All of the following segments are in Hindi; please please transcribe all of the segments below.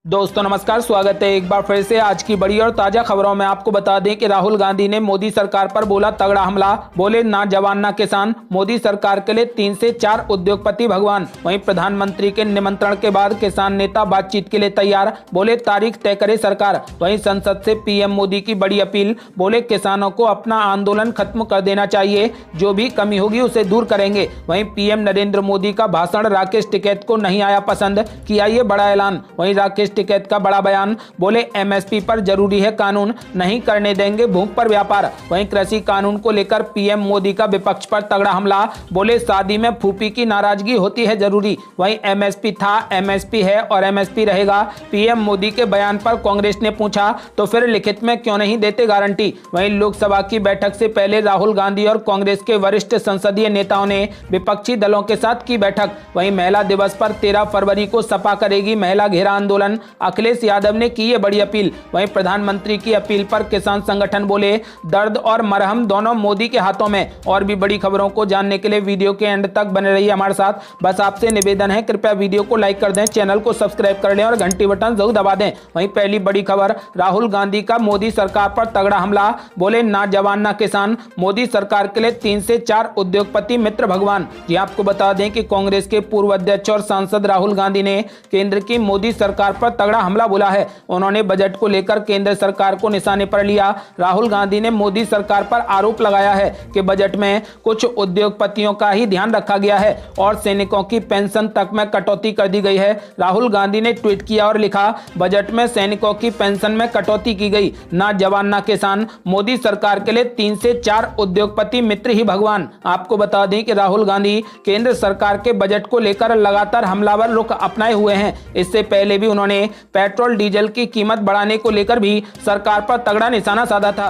दोस्तों नमस्कार, स्वागत है एक बार फिर से आज की बड़ी और ताजा खबरों में। आपको बता दें कि राहुल गांधी ने मोदी सरकार पर बोला तगड़ा हमला, बोले ना जवान ना किसान, मोदी सरकार के लिए 3 से 4 उद्योगपति भगवान। वहीं प्रधानमंत्री के निमंत्रण के बाद किसान नेता बातचीत के लिए तैयार, बोले तारीख तय करे सरकार। वहीं संसद से पीएम मोदी की बड़ी अपील, बोले किसानों को अपना आंदोलन खत्म कर देना चाहिए, जो भी कमी होगी उसे दूर करेंगे। वहीं पीएम नरेंद्र मोदी का भाषण राकेश टिकैत को नहीं आया पसंद, किया ये बड़ा ऐलान। वहीं राकेश टिकैत का बड़ा बयान, बोले एमएसपी पर जरूरी है कानून, नहीं करने देंगे भूख पर व्यापार। वहीं कृषि कानून को लेकर पीएम मोदी का विपक्ष पर तगड़ा हमला, बोले शादी में फूफी की नाराजगी होती है जरूरी। वहीं एमएसपी था, एमएसपी है और एमएसपी रहेगा। पीएम मोदी के बयान पर कांग्रेस ने पूछा तो फिर लिखित में क्यों नहीं देते गारंटी। वहीं लोकसभा की बैठक से पहले राहुल गांधी और कांग्रेस के वरिष्ठ संसदीय नेताओं ने विपक्षी दलों के साथ की बैठक। वहीं महिला दिवस पर 13 फरवरी को सपा करेगी महिला घेरा आंदोलन, अखिलेश यादव ने की ये बड़ी अपील। वहीं प्रधानमंत्री की अपील पर किसान संगठन बोले दर्द और मरहम दोनों मोदी के हाथों में। और भी बड़ी खबरों को जानने के लिए वीडियो के एंड तक बने रहिए हमारे साथ। बस आपसे निवेदन है, कृपया वीडियो को लाइक कर दें, चैनल को सब्सक्राइब कर लें और घंटी बटन जरूर दबा दें। वहीं पहली बड़ी खबर, राहुल गांधी का मोदी सरकार पर तगड़ा हमला, बोले ना जवान ना किसान, मोदी सरकार के लिए 3 से 4 उद्योगपति मित्र भगवान। जी आपको बता दें कि कांग्रेस के पूर्व अध्यक्ष और सांसद राहुल गांधी ने केंद्र की मोदी सरकार पर तगड़ा हमला बोला है। उन्होंने बजट को लेकर केंद्र सरकार को निशाने पर लिया। राहुल गांधी ने मोदी सरकार पर आरोप लगाया है कि बजट में कुछ उद्योगपतियों का ही ध्यान रखा गया है और सैनिकों की पेंशन तक में कटौती कर दी गई है। राहुल गांधी ने ट्वीट किया और लिखा, बजट में सैनिकों की पेंशन में कटौती की गई, ना जवान ना किसान, मोदी सरकार के लिए 3 से 4 उद्योगपति मित्र ही भगवान। आपको बता दें कि राहुल गांधी केंद्र सरकार के बजट को लेकर लगातार हमलावर रुख अपनाए हुए हैं। इससे पहले भी उन्होंने पेट्रोल डीजल की कीमत बढ़ाने को लेकर भी सरकार पर तगड़ा निशाना साधा था।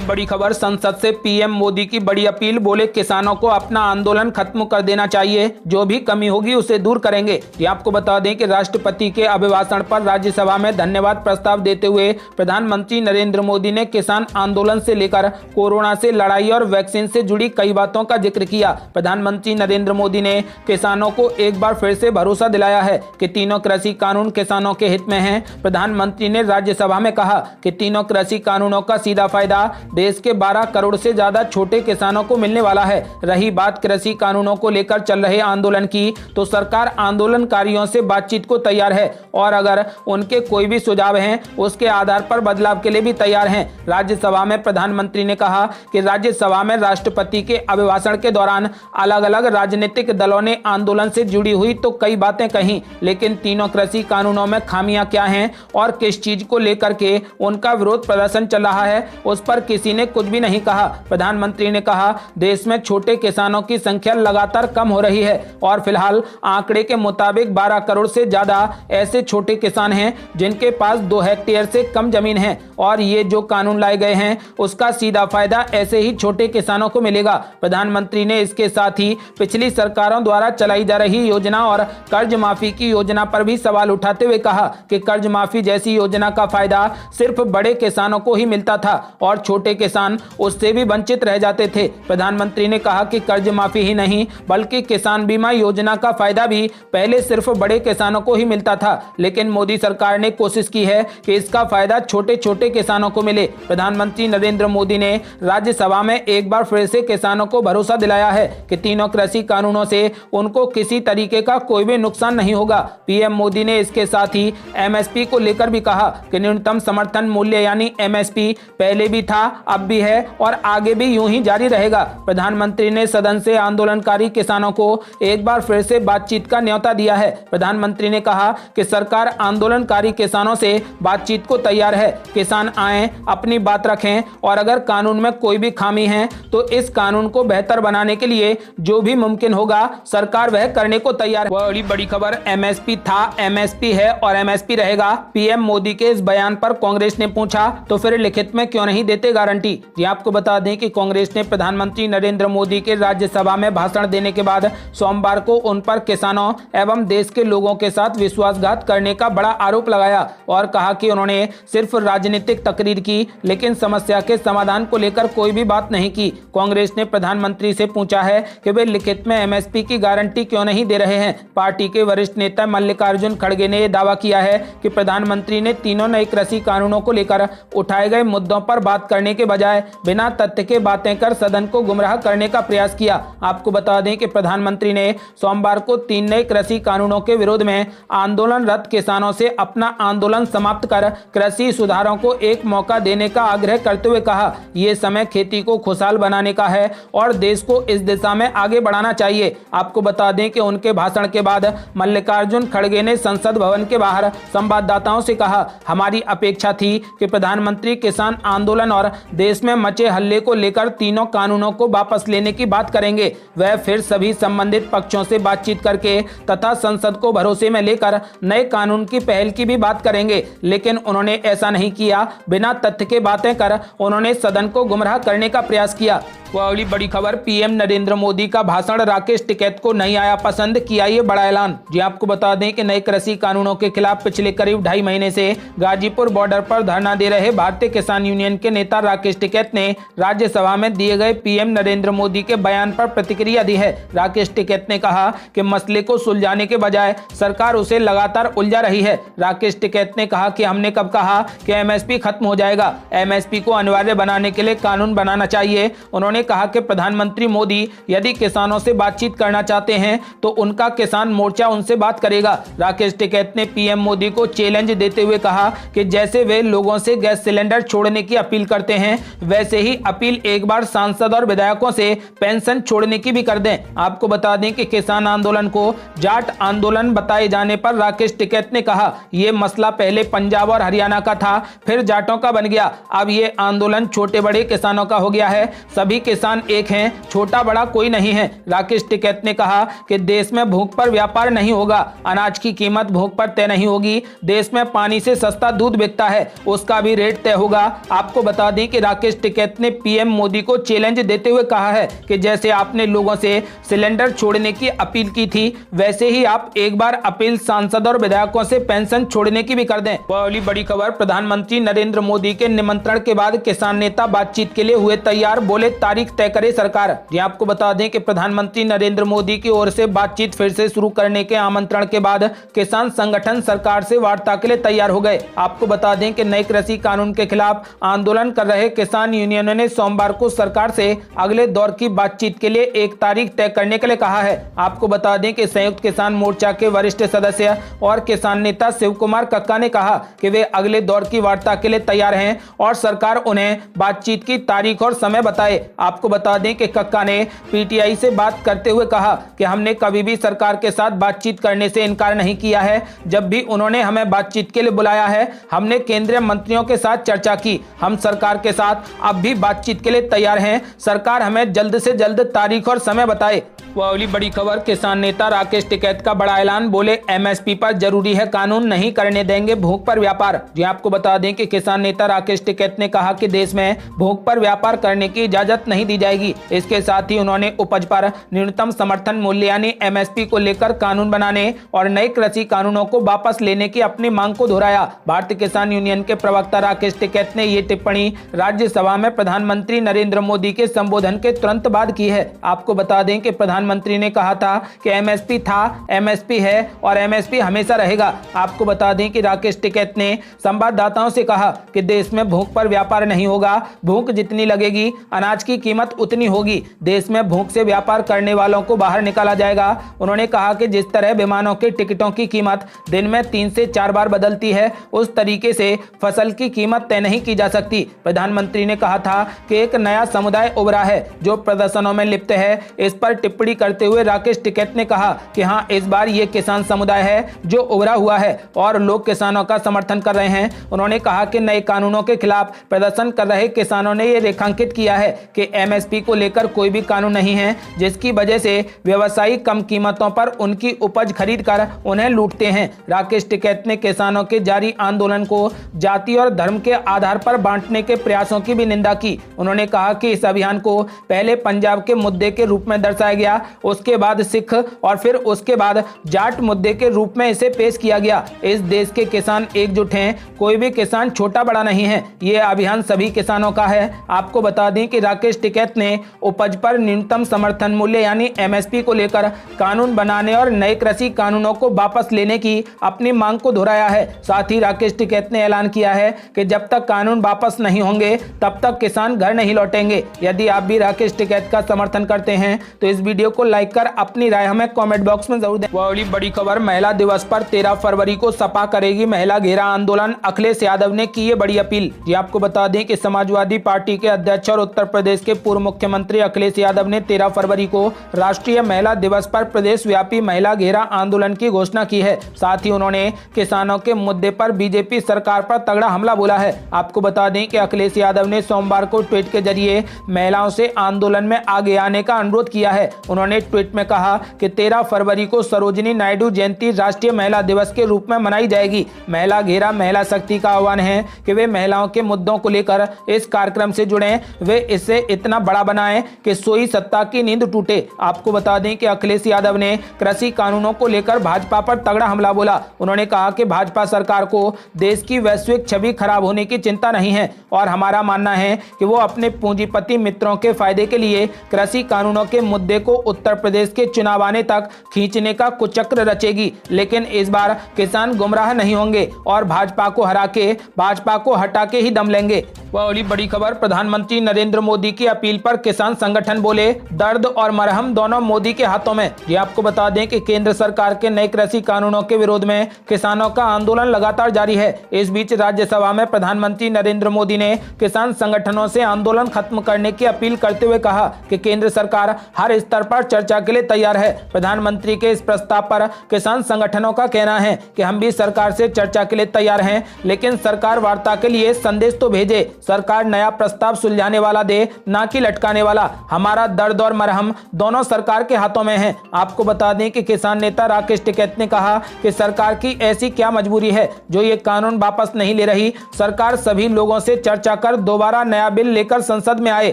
बड़ी खबर, संसद से पीएम मोदी की बड़ी अपील, बोले किसानों को अपना आंदोलन खत्म कर देना चाहिए, जो भी कमी होगी उसे दूर करेंगे। ये आपको बता दें कि राष्ट्रपति के अभिभाषण पर राज्यसभा में धन्यवाद प्रस्ताव देते हुए प्रधानमंत्री नरेंद्र मोदी ने किसान आंदोलन से लेकर कोरोना से लड़ाई और वैक्सीन से जुड़ी कई बातों का जिक्र किया। प्रधानमंत्री नरेंद्र मोदी ने किसानों को एक बार फिर से भरोसा दिलाया है कि तीनों कृषि कानून किसानों के हित में हैं। प्रधानमंत्री ने राज्यसभा में कहा कि तीनों कृषि कानूनों का सीधा फायदा देश के 12 करोड़ से ज्यादा छोटे किसानों को मिलने वाला है। रही बात कृषि कानूनों को लेकर चल रहे आंदोलन की, तो सरकार आंदोलनकारियों से बातचीत को तैयार है और अगर उनके कोई भी सुझाव हैं उसके आधार पर बदलाव के लिए भी तैयार हैं। राज्यसभा में प्रधानमंत्री ने कहा कि राज्यसभा में राष्ट्रपति के अभिभाषण के दौरान अलग अलग राजनीतिक दलों ने आंदोलन से जुड़ी हुई तो कई बातें कही, लेकिन तीनों कृषि कानूनों में खामियां क्या हैं और किस चीज को लेकर के उनका विरोध प्रदर्शन चल रहा है, उस पर किसी ने कुछ भी नहीं कहा। प्रधानमंत्री ने कहा, देश में छोटे किसानों की संख्या लगातार कम हो रही है और फिलहाल आंकड़े के मुताबिक 12 करोड़ से ज्यादा ऐसे छोटे किसान हैं जिनके पास 2 हेक्टेयर से कम जमीन है और ये जो कानून लाए गए हैं उसका सीधा फायदा ऐसे ही छोटे किसानों को मिलेगा। प्रधानमंत्री ने इसके साथ ही पिछली सरकारों द्वारा चलाई जा रही योजना और कर्ज माफी की योजना पर भी सवाल उठाते हुए कहा कि कर्ज माफी जैसी योजना का फायदा सिर्फ बड़े किसानों को ही मिलता था और छोटे किसान उससे भी वंचित रह जाते थे। प्रधानमंत्री ने कहा कि कर्ज माफी ही नहीं बल्कि किसान बीमा योजना का फायदा भी पहले सिर्फ बड़े किसानों को ही मिलता था, लेकिन मोदी सरकार ने कोशिश की है कि इसका फायदा छोटे छोटे किसानों को मिले। प्रधानमंत्री नरेंद्र मोदी ने राज्यसभा में एक बार फिर से किसानों को भरोसा दिलाया है कि तीनों कृषि कानूनों से उनको किसी तरीके का कोई भी नुकसान नहीं होगा। पीएम मोदी ने इसके साथ ही एमएसपी को लेकर भी कहा कि न्यूनतम समर्थन मूल्य यानी एमएसपी पहले भी था, अब भी है और आगे भी यूं ही जारी रहेगा। प्रधानमंत्री ने सदन से आंदोलनकारी किसानों को एक बार फिर से बातचीत का न्योता दिया है। प्रधानमंत्री ने कहा कि सरकार आंदोलनकारी किसानों से बातचीत को तैयार है, किसान आए, अपनी बात रखें और अगर कानून में कोई भी खामी है तो इस कानून को बेहतर बनाने के लिए जो भी मुमकिन होगा सरकार वह करने को तैयार है। बड़ी खबर, एमएसपी था, एमएसपी है और एमएसपी रहेगा। पीएम मोदी के इस बयान पर कांग्रेस ने पूछा तो फिर लिखित में क्यों नहीं देते गारंटी। ये आपको बता दें कि कांग्रेस ने प्रधानमंत्री नरेंद्र मोदी के राज्यसभा में भाषण देने के बाद सोमवार को उन पर किसानों एवं देश के लोगों के साथ विश्वासघात करने का बड़ा आरोप लगाया और कहा कि उन्होंने सिर्फ राजनीतिक तकरीर की लेकिन समस्या के समाधान को लेकर कोई भी बात नहीं की। कांग्रेस ने प्रधानमंत्री से पूछा है कि वे लिखित में एमएसपी की गारंटी क्यों नहीं दे रहे हैं। पार्टी के वरिष्ठ नेता मल्लिकार्जुन खड़गे ने दावा किया किया है कि प्रधानमंत्री ने तीनों नए कृषि कानूनों को लेकर उठाए गए मुद्दों पर बात करने के बजाय बिना तथ्य के बातें कर सदन को गुमराह करने का प्रयास किया। आपको बता दें कि प्रधानमंत्री ने सोमवार को 3 नए कृषि कानूनों के विरोध में आंदोलनरत किसानों से अपना आंदोलन समाप्त कर कृषि सुधारों को एक मौका देने का आग्रह करते हुए कहा, ये समय खेती को खुशहाल बनाने का है और देश को इस दिशा में आगे बढ़ाना चाहिए। आपको बता दें कि उनके भाषण के बाद मल्लिकार्जुन खड़गे ने संसद भवन के बाहर संवाददाताओं से कहा, हमारी अपेक्षा थी कि प्रधानमंत्री किसान आंदोलन और देश में मचे हल्ले को लेकर तीनों कानूनों को वापस लेने की बात करेंगे। वह फिर सभी संबंधित पक्षों से बातचीत करके तथा संसद को भरोसे में लेकर नए कानून की पहल की भी बात करेंगे, लेकिन उन्होंने ऐसा नहीं किया। बिना तथ्य के बातें कर उन्होंने सदन को गुमराह करने का प्रयास किया। वह अगली बड़ी खबर, पीएम नरेंद्र मोदी का भाषण राकेश टिकैत को नहीं आया पसंद, किया ये बड़ा ऐलान। जी आपको बता दें कि नए कृषि कानूनों के खिलाफ पिछले करीब 2.5 महीने से गाजीपुर बॉर्डर पर धरना दे रहे भारतीय किसान यूनियन के नेता राकेश टिकैत ने राज्यसभा में दिए गए पीएम नरेंद्र मोदी के बयान पर प्रतिक्रिया दी है। राकेश टिकैत ने कहा कि मसले को सुलझाने के बजाय सरकार उसे लगातार उलझा रही है। राकेश टिकैत ने कहा कि हमने कब कहा कि एमएसपी खत्म हो जाएगा। एमएसपी को अनिवार्य बनाने के लिए कानून बनाना चाहिए। उन्होंने कहा कि प्रधानमंत्री मोदी यदि किसानों से बातचीत करना चाहते हैं तो उनका किसान मोर्चा उनसे बात करेगा। राकेश टिकैत ने पीएम मोदी को चैलेंज देते हुए कहा कि जैसे वे लोगों से गैस सिलेंडर छोड़ने की अपील करते हैं, वैसे ही अपील एक बार सांसद और विधायकों से पेंशन छोड़ने की भी कर दें। आपको बता दें कि किसान आंदोलन को जाट आंदोलन बताए जाने पर राकेश टिकैत ने कहा, यह मसला पहले पंजाब और हरियाणा का था, फिर जाटों का बन गया, अब ये आंदोलन छोटे बड़े किसानों का हो गया है। सभी किसान एक हैं, छोटा बड़ा कोई नहीं है। राकेश टिकैत ने कहा कि देश में भूख पर व्यापार नहीं होगा, अनाज की कीमत भूख पर तय नहीं होगी। देश में पानी से सस्ता दूध बिकता है, उसका भी रेट तय होगा। आपको बता दें कि राकेश टिकैत ने पीएम मोदी को चैलेंज देते हुए कहा है कि जैसे आपने लोगों से सिलेंडर छोड़ने की अपील की थी, वैसे ही आप एक बार अपील सांसद और विधायकों से पेंशन छोड़ने की भी कर दें। अगली बड़ी खबर, प्रधानमंत्री नरेंद्र मोदी के निमंत्रण के बाद किसान नेता बातचीत के लिए हुए तैयार, बोले तारीख तय करे सरकार। जी आपको बता दें कि प्रधानमंत्री नरेंद्र मोदी की ओर से बातचीत फिर से शुरू करने के आमंत्रण के बाद किसान संगठन सरकार से वार्ता के लिए तैयार हो गए। आपको बता दें कि नए कृषि कानून के खिलाफ आंदोलन कर रहे किसान यूनियनों ने सोमवार को सरकार से अगले दौर की बातचीत के लिए एक तारीख तय करने के लिए कहा है। आपको बता दें कि संयुक्त किसान मोर्चा के वरिष्ठ सदस्य और किसान नेता शिव कुमार कक्का ने कहा कि वे अगले दौर की वार्ता के लिए तैयार हैं और सरकार उन्हें बातचीत की तारीख और समय बताए। आपको बता दें कि कक्का ने पीटीआई से बात करते हुए कहा कि हमने कभी भी सरकार के साथ बातचीत करने से इनकार नहीं किया है। जब भी उन्होंने हमें बातचीत के लिए बुलाया है, हमने केंद्रीय मंत्रियों के साथ चर्चा की। हम सरकार के साथ अब भी बातचीत के लिए तैयार हैं। सरकार हमें जल्द से जल्द तारीख और समय बताए। वह अगली बड़ी खबर, किसान नेता राकेश टिकैत का बड़ा ऐलान, बोले एमएसपी पर जरूरी है कानून, नहीं करने देंगे भूख पर व्यापार। जी आपको बता दें कि किसान नेता राकेश टिकैत ने कहा कि देश में भूख पर व्यापार करने की इजाजत नहीं दी जाएगी। इसके साथ ही उन्होंने उपज पर न्यूनतम समर्थन मूल्य यानी एमएसपी को लेकर कानून बनाने और नए कृषि कानूनों को वापस लेने की अपनी मांग को दोहराया। भारतीय किसान यूनियन के प्रवक्ता राकेश टिकैत ने ये टिप्पणी राज्यसभा में प्रधानमंत्री नरेंद्र मोदी के संबोधन के तुरंत बाद की है। आपको बता दें कि प्रधानमंत्री ने कहा था कि एमएसपी था, एमएसपी है और एमएसपी हमेशा रहेगा। आपको बता दें कि राकेश टिकैत ने संवाददाताओं से कहा कि देश में भूख पर व्यापार नहीं होगा, भूख जितनी लगेगी अनाज की कीमत उतनी होगी। देश में भूख से व्यापार करने वालों को बाहर निकाला जाएगा। उन्होंने कहा कि जिस तरह विमानों के टिकटों की कीमत दिन में 3 से 4 बार बदलती है, उस तरीके से फसल की कीमत तय नहीं की जा सकती। प्रधानमंत्री ने कहा था कि एक नया समुदाय उभरा है जो प्रदर्शनों में लिप्त है। इस पर टिप्पणी करते हुए राकेश टिकैत ने कहा कि हाँ, इस बार ये किसान समुदाय है जो उभरा हुआ है और लोग किसानों का समर्थन कर रहे हैं। उन्होंने कहा कि नए कानूनों के खिलाफ प्रदर्शन कर रहे किसानों ने ये रेखांकित किया है कि एमएसपी को लेकर कोई भी कानून नहीं है, जिसकी वजह से व्यवसायी कम कीमतों पर उनकी उपज खरीद कर उन्हें लूटते हैं। राकेश टिकैत ने किसानों के जारी आंदोलन को जाति और धर्म के आधार पर बांटने के प्रयासों की भी निंदा की। उन्होंने कहा कि इस अभियान को पहले पंजाब के मुद्दे के रूप में दर्शाया गया, उसके बाद सिख और फिर उसके बाद जाट मुद्दे के रूप में इसे पेश किया गया। इस देश के किसान एकजुट हैं, कोई भी किसान छोटा बड़ा नहीं है, ये अभियान सभी किसानों का है। आपको बता दें कि राकेश टिकैत ने उपज पर न्यूनतम समर्थन मूल्य यानी एमएसपी को लेकर कानून बनाने और नए कृषि कानूनों को वापस लेने की अपनी मांग को दोहराया है। साथ ही राकेश टिकैत ने ऐलान किया है कि जब तक कानून वापस नहीं होंगे तब तक किसान घर नहीं लौटेंगे। यदि आप भी राकेश टिकैत का समर्थन करते हैं तो इस वीडियो को लाइक कर अपनी राय हमें कमेंट बॉक्स में जरूर दें। बड़ी खबर, महिला दिवस पर 13 फरवरी को सपा करेगी महिला घेरा आंदोलन, अखिलेश यादव ने की ये बड़ी अपील। जी आपको बता दें कि समाजवादी पार्टी के अध्यक्ष और उत्तर प्रदेश के पूर्व मुख्यमंत्री अखिलेश यादव ने 13 फरवरी को राष्ट्रीय महिला दिवस पर प्रदेश व्यापी महिला घेरा आंदोलन की घोषणा की है। साथ ही उन्होंने किसानों के मुद्दे पर बीजेपी सरकार पर तगड़ा हमला बोला है। आपको बता दें कि अखिलेश यादव ने सोमवार को ट्वीट के जरिए महिलाओं से आंदोलन में आगे आने का अनुरोध किया है। उन्होंने ट्वीट में कहा कि 13 फरवरी को सरोजिनी नायडू जयंती राष्ट्रीय महिला दिवस के रूप में मनाई जाएगी। महिला घेरा महिला शक्ति का आह्वान है कि वे महिलाओं के मुद्दों को लेकर इस कार्यक्रम से जुड़ें, वे इसे इतना बड़ा बनाएं कि सोई सत्ता की नींद टूटे। आपको बता दें कि अखिलेश यादव ने कृषि कानूनों को लेकर भाजपा पर तगड़ा हमला बोला। उन्होंने कहा कि भाजपा सरकार को देश की वैश्विक छवि खराब होने की चिंता नहीं है और हमारा मानना है कि वो अपने पूंजीपति मित्रों के फायदे के लिए कृषि कानूनों के मुद्दे को उत्तर प्रदेश के चुनाव आने तक खींचने का कुचक्र रचेगी। लेकिन इस बार किसान गुमराह नहीं होंगे और भाजपा को हटा के ही दम लेंगे। बड़ी खबर, प्रधानमंत्री नरेंद्र मोदी की अपील पर किसान संगठन बोले दर्द और मरहम दोनों मोदी के हाथों में। ये आपको बता दें कि केंद्र सरकार के नए कृषि कानूनों के विरोध में किसानों का आंदोलन लगातार जारी है। इस बीच राज्यसभा में प्रधानमंत्री नरेंद्र मोदी ने किसान संगठनों से आंदोलन खत्म करने की अपील करते हुए कहा कि केंद्र सरकार हर स्तर पर चर्चा के लिए तैयार है। प्रधानमंत्री के इस प्रस्ताव पर किसान संगठनों का कहना है कि हम भी सरकार से चर्चा के लिए तैयार हैं, लेकिन सरकार वार्ता के लिए संदेश तो भेजे। सरकार नया प्रस्ताव सुलझाने वाला दे, ना कि लटकाने वाला। हमारा दर्द और मरहम दोनों सरकार के हाथों में है। आपको बता दें कि किसान नेता राकेश टिकैत ने कहा कि सरकार की ऐसी क्या मजबूरी है जो ये कानून वापस नहीं ले रही। सरकार सभी लोगों से चर्चा कर दोबारा नया बिल लेकर संसद में आए।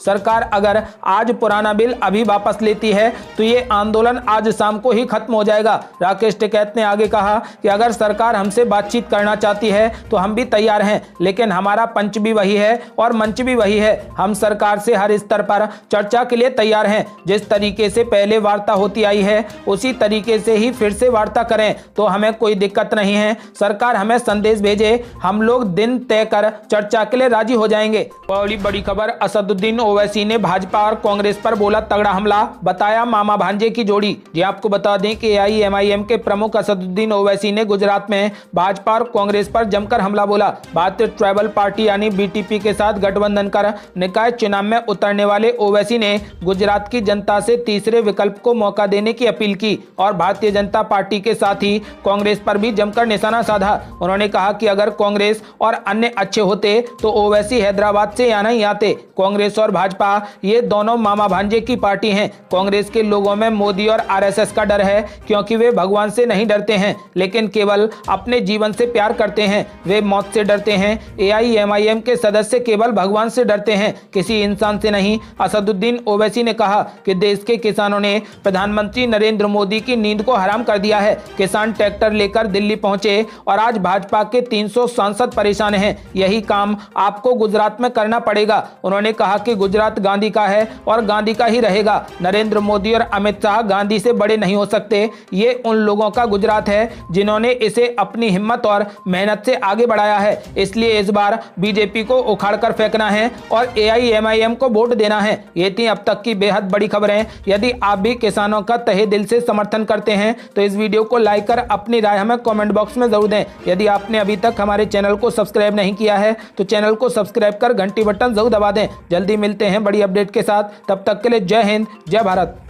सरकार अगर आज पुराना बिल अभी वापस लेती है तो ये आंदोलन आज शाम को ही खत्म हो जाएगा। राकेश टिकैत ने आगे कहा कि अगर सरकार हमसे बातचीत करना चाहती है तो हम भी तैयार हैं, लेकिन हमारा पंच भी वही है और मंच भी वही है। हम सरकार से हर स्तर पर चर्चा के लिए तैयार हैं। जिस तरीके से पहले वार्ता होती आई है उसी तरीके से ही फिर से वार्ता करें तो हमें कोई दिक्कत नहीं है। सरकार हमें संदेश भेजे, हम लोग दिन तय कर चर्चा के लिए राजी हो जाएंगे। बड़ी खबर, असदुद्दीन ओवैसी ने भाजपा और कांग्रेस पर बोला तगड़ा हमला, बताया मामा भांजे की जोड़ी। ये आपको बता दें कि AIMIM के प्रमुख असदुद्दीन ओवैसी ने गुजरात में भाजपा और कांग्रेस पर जमकर हमला बोला। भारतीय ट्राइबल पार्टी यानी BTP के साथ गठबंधन कर निकाय चुनाव में उतरने वाले ओवैसी ने गुजरात की जनता से तीसरे विकल्प को मौका देने की अपील की और भारतीय जनता पार्टी के साथ ही कांग्रेस पर भी जमकर निशाना साधा। उन्होंने कहा कि अगर कांग्रेस और अन्य अच्छे होते तो ओवैसी हैदराबाद से यहाँ नहीं आते। कांग्रेस और भाजपा ये दोनों मामा भांजे की पार्टी हैं। कांग्रेस के लोगों में मोदी और RSS का डर है क्योंकि वे भगवान से नहीं डरते हैं, लेकिन केवल अपने जीवन से प्यार करते हैं। वे मौत से डरते हैं। AIMIM के सदस्य केवल भगवान से डरते हैं, किसी इंसान से नहीं। असदुद्दीन ओवैसी ने कहा कि देश के किसानों ने प्रधानमंत्री नरेंद्र मोदी की नींद को हराम कर दिया है। किसान ट्रैक्टर लेकर दिल्ली पहुंचे और आज भाजपा के 300 सांसद परेशान हैं। यही काम आपको गुजरात में करना पड़ेगा। उन्होंने कहा कि गुजरात गांधी का है और गांधी का ही रहेगा। नरेंद्र मोदी और अमित शाह गांधी से बड़े नहीं हो सकते। ये उन लोगों का गुजरात है जिन्होंने इसे अपनी हिम्मत और मेहनत से आगे बढ़ाया है। इसलिए इस बार बीजेपी को उखाड़ कर फेंकना है और AIMIM को वोट देना है। ये थी अब तक की बेहद बड़ी खबरें। यदि आप भी किसानों का तहे दिल से समर्थन करते हैं तो इस वीडियो को लाइक कर अपनी राय हमें कमेंट बॉक्स में जरूर दें। यदि आपने अभी तक हमारे चैनल को सब्सक्राइब नहीं किया है तो चैनल को सब्सक्राइब कर घंटी बटन जरूर दबा दें। जल्दी मिलते हैं बड़ी अपडेट के साथ, तब तक के लिए जय हिंद, जय भारत।